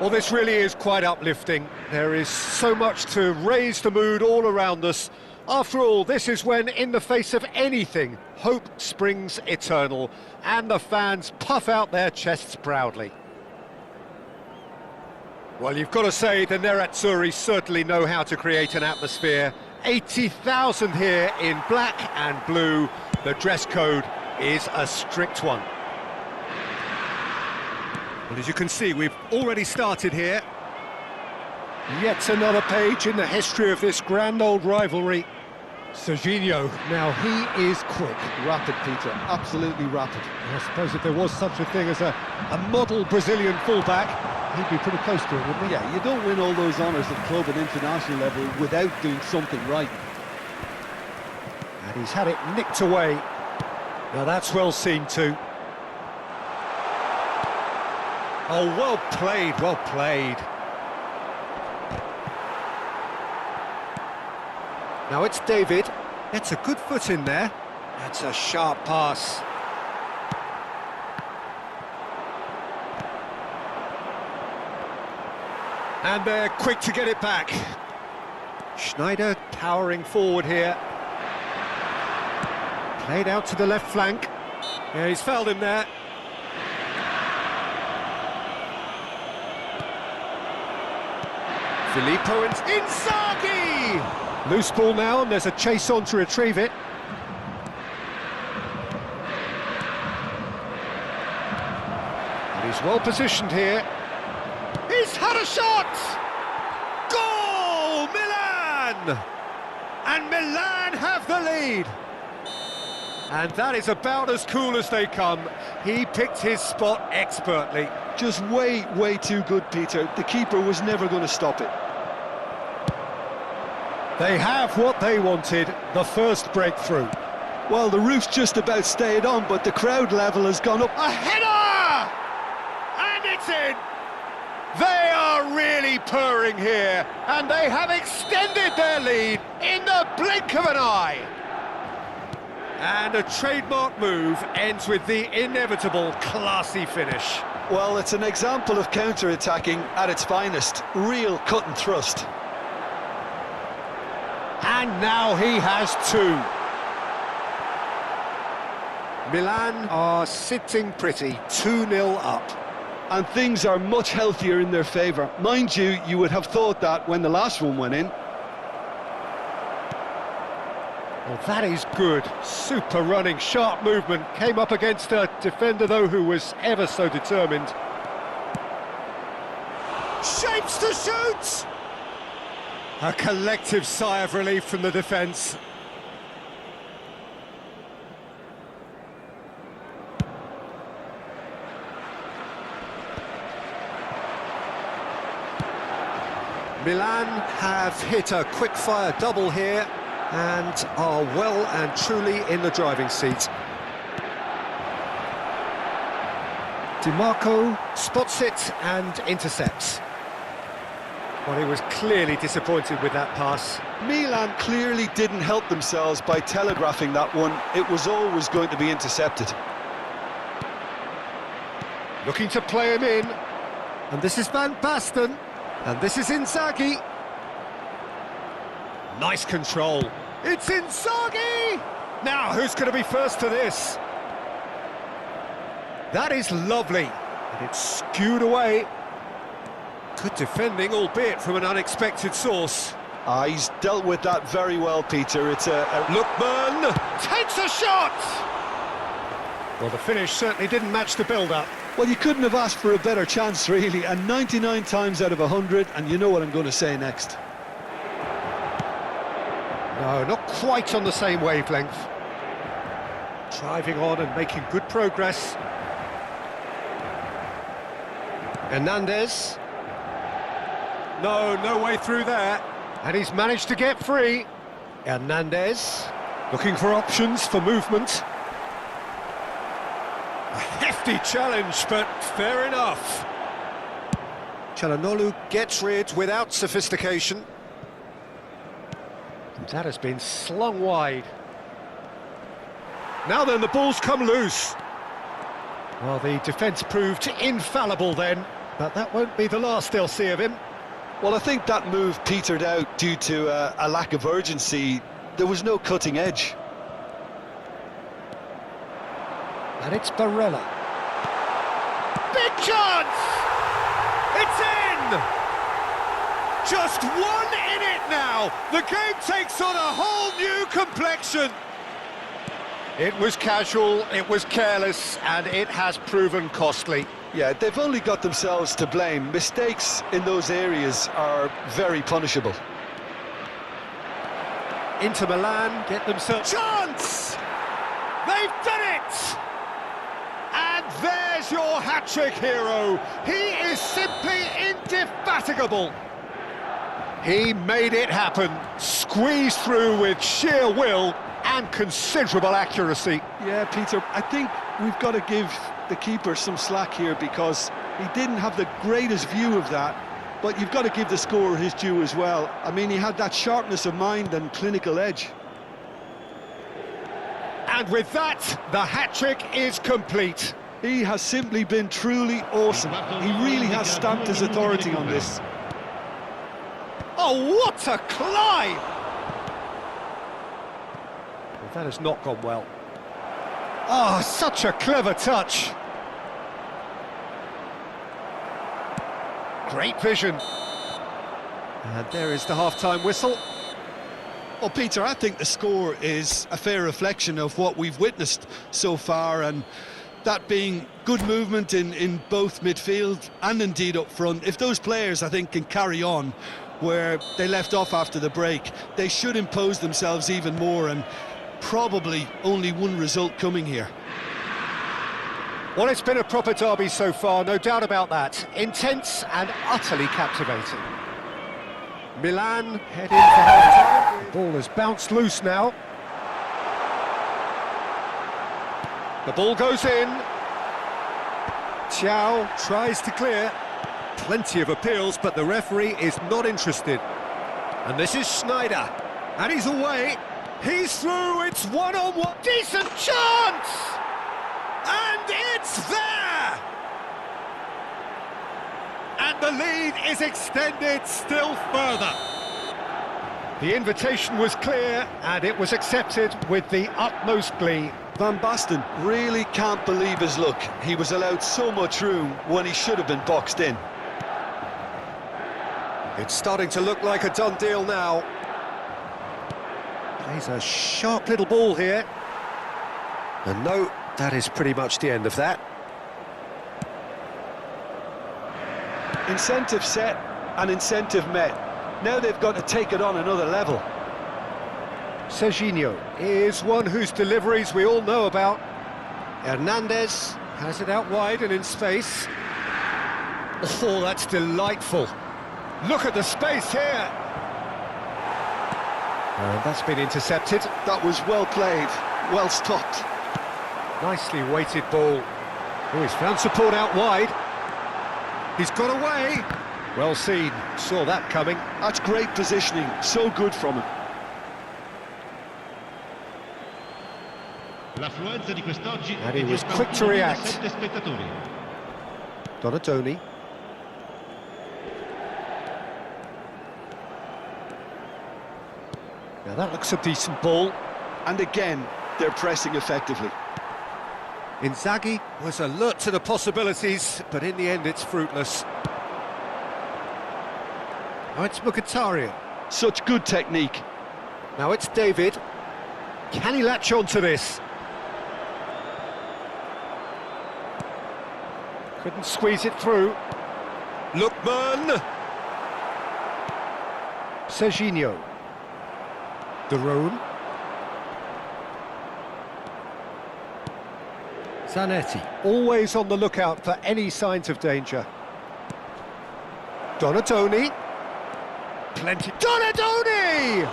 Well, this really is quite uplifting. There is so much to raise the mood all around us. After all, this is when, in the face of anything, hope springs eternal, and the fans puff out their chests proudly. Well, you've got to say the Nerazzurri certainly know how to create an atmosphere. 80,000 here in black and blue. The dress code is a strict one. Well, as you can see, we've already started here. Yet another page in the history of this grand old rivalry. Serginho, now he is quick. Rapid, Peter, absolutely rapid. I suppose if there was such a thing as a model Brazilian fullback, he'd be pretty close to it, wouldn't he? Yeah, you don't win all those honours at club and international level without doing something right. And he's had it nicked away. Now that's well seen too. Oh, well played, well played. Now it's David. Gets a good foot in there. That's a sharp pass. And they're quick to get it back. Schneider powering forward here. Played out to the left flank. Yeah, he's fouled him there. Filippo Inzaghi! Loose ball now, and there's a chase on to retrieve it. And he's well positioned here. He's had a shot! Goal! Milan! And Milan have the lead. And that is about as cool as they come. He picked his spot expertly. Just way too good, Peter. The keeper was never going to stop it. They have what they wanted, the first breakthrough. Well, the roof's just about stayed on, but the crowd level has gone up. A header! And it's in! They are really purring here, and they have extended their lead in the blink of an eye. And a trademark move ends with the inevitable classy finish. Well, it's an example of counter-attacking at its finest. Real cut and thrust. And now he has two. Milan are sitting pretty, 2-0 up. And things are much healthier in their favour. Mind you, you would have thought that when the last one went in. Well, that is good. Super running, sharp movement. Came up against a defender, though, who was ever so determined. Shapes to shoot! A collective sigh of relief from the defence. Milan have hit a quick-fire double here and are well and truly in the driving seat. DiMarco spots it and intercepts. Well, he was clearly disappointed with that pass. Milan clearly didn't help themselves by telegraphing that one. It was always going to be intercepted. Looking to play him in. And this is Van Basten. And this is Inzaghi. Nice control. It's Inzaghi! Now, who's going to be first to this? That is lovely. And it's skewed away. Good defending, albeit from an unexpected source. He's dealt with that very well, Peter. It's Lookman takes a shot! Well, the finish certainly didn't match the build-up. Well, you couldn't have asked for a better chance, really. And 99 times out of 100, and you know what I'm going to say next. No, not quite on the same wavelength. Driving on and making good progress. Hernandez. No way through there. And he's managed to get free. Hernandez, looking for options for movement. A hefty challenge, but fair enough. Çalhanoğlu gets rid without sophistication. And that has been slung wide. Now then, the ball's come loose. Well, the defence proved infallible then, but that won't be the last they'll see of him. Well, I think that move petered out due to a lack of urgency. There was no cutting edge. And it's Barella. Big chance! It's in! Just one in it now! The game takes on a whole new complexion! It was casual, it was careless, and it has proven costly. Yeah, they've only got themselves to blame. Mistakes in those areas are very punishable. Inter Milan get themselves... Chance! They've done it! And there's your hat-trick hero. He is simply indefatigable. He made it happen, squeezed through with sheer will and considerable accuracy. Yeah, Peter, I think we've got to give the keeper some slack here because he didn't have the greatest view of that, but you've got to give the scorer his due as well. I mean, he had that sharpness of mind and clinical edge. And with that, the hat-trick is complete. He has simply been truly awesome. He really has stamped his authority on this. Oh, what a climb! Well, that has not gone well. Oh, such a clever touch. Great vision. And there is the half-time whistle. Well, Peter, I think the score is a fair reflection of what we've witnessed so far, and that being good movement in both midfield and indeed up front. If those players, I think, can carry on where they left off after the break, they should impose themselves even more, and probably only one result coming here. Well, it's been a proper derby so far, no doubt about that. Intense and utterly captivating. Milan head in for half-time. The ball has bounced loose now. The ball goes in. Thiaw tries to clear. Plenty of appeals, but the referee is not interested. And this is Schneider. And he's away. He's through. It's one-on-one. Decent chance! And it's there! And the lead is extended still further. The invitation was clear, and it was accepted with the utmost glee. Van Basten really can't believe his luck. He was allowed so much room when he should have been boxed in. It's starting to look like a done deal now. Plays a sharp little ball here. And no, that is pretty much the end of that. Incentive set and incentive met. Now they've got to take it on another level. Serginho is one whose deliveries we all know about. Hernandez has it out wide and in space. Oh, that's delightful. Look at the space here. And that's been intercepted. That was well played, well stopped. Nicely weighted ball. Oh, he's found support out wide. He's got away. Well seen, saw that coming. That's great positioning, so good from him. And he was quick to react. Donatoni. Now that looks a decent ball. And again, they're pressing effectively. Inzaghi was alert to the possibilities, but in the end it's fruitless. Now it's Mkhitaryan. Such good technique. Now it's David. Can he latch on to this? Couldn't squeeze it through. Lookman! Serginho. De Roon. Zanetti, always on the lookout for any signs of danger. Donatoni. Plenty. Donatoni!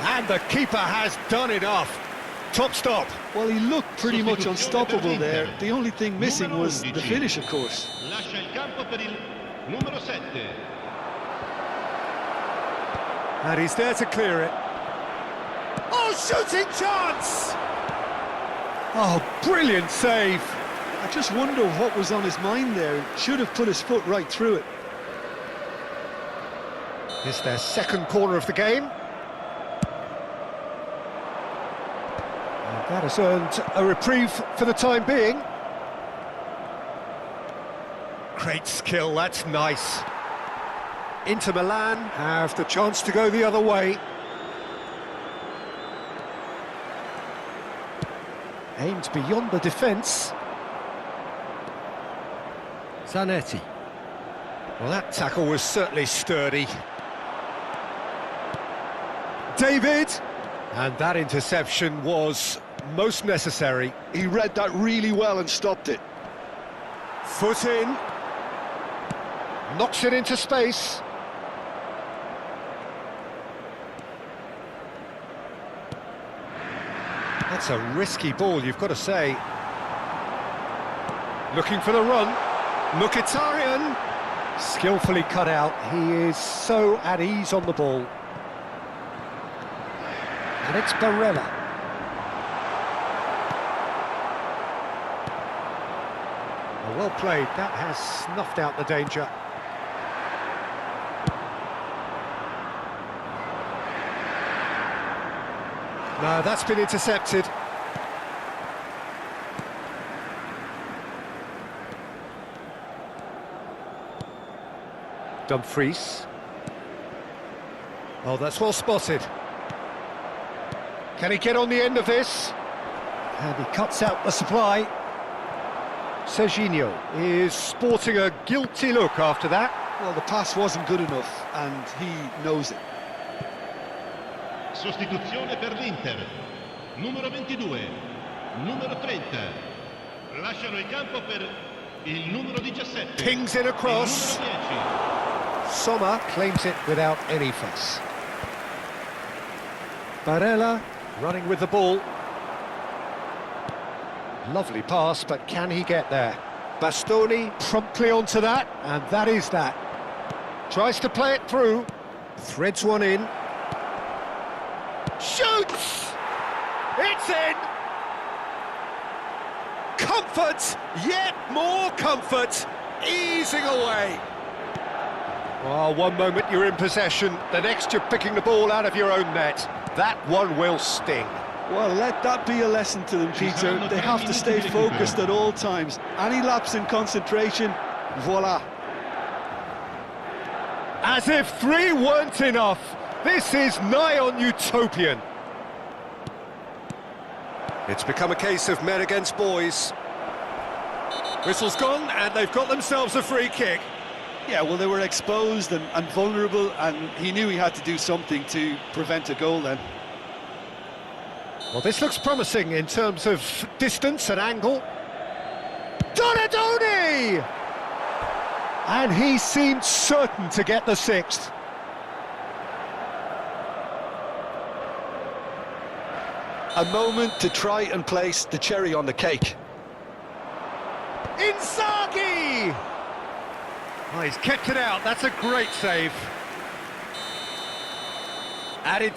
And the keeper has done enough. Top stop. Well, he looked pretty much unstoppable there. The only thing missing was the finish, of course. And he's there to clear it. Oh, shooting chance! Oh, brilliant save. I just wonder what was on his mind there. Should have put his foot right through it. It's their second corner of the game. And that has earned a reprieve for the time being. Great skill, that's nice. Inter Milan have the chance to go the other way. Aimed beyond the defence. Zanetti. Well, that tackle was certainly sturdy. David! And that interception was most necessary. He read that really well and stopped it. Foot in. Knocks it into space. That's a risky ball, you've got to say. Looking for the run. Mkhitaryan. Skillfully cut out. He is so at ease on the ball. And it's Barella. Well played, that has snuffed out the danger. No, that's been intercepted. Dumfries. Oh, that's well spotted. Can he get on the end of this? And he cuts out the supply. Serginho is sporting a guilty look after that. Well, the pass wasn't good enough, and he knows it. Sostituzione per l'Inter. Numero 22, numero 30. Lasciano il campo per il numero 17. Pings in a cross. Il numero 10. Sommer claims it without any fuss. Barella running with the ball. Lovely pass, but can he get there? Bastoni promptly onto that, and that is that. Tries to play it through, threads one in. Shoots! It's in! Comfort! Yet more comfort! Easing away! Well, one moment you're in possession, the next you're picking the ball out of your own net. That one will sting. Well, let that be a lesson to them, Peter. They have to stay focused at all times. Any lapse in concentration, voila. As if three weren't enough, this is nigh on utopian. It's become a case of men against boys. Whistle's gone, and they've got themselves a free kick. Yeah, well, they were exposed and vulnerable, and he knew he had to do something to prevent a goal then. Well, this looks promising in terms of distance and angle. Donadoni! And he seemed certain to get the sixth. A moment to try and place the cherry on the cake. Inzaghi! Oh, he's kept it out, that's a great save. Added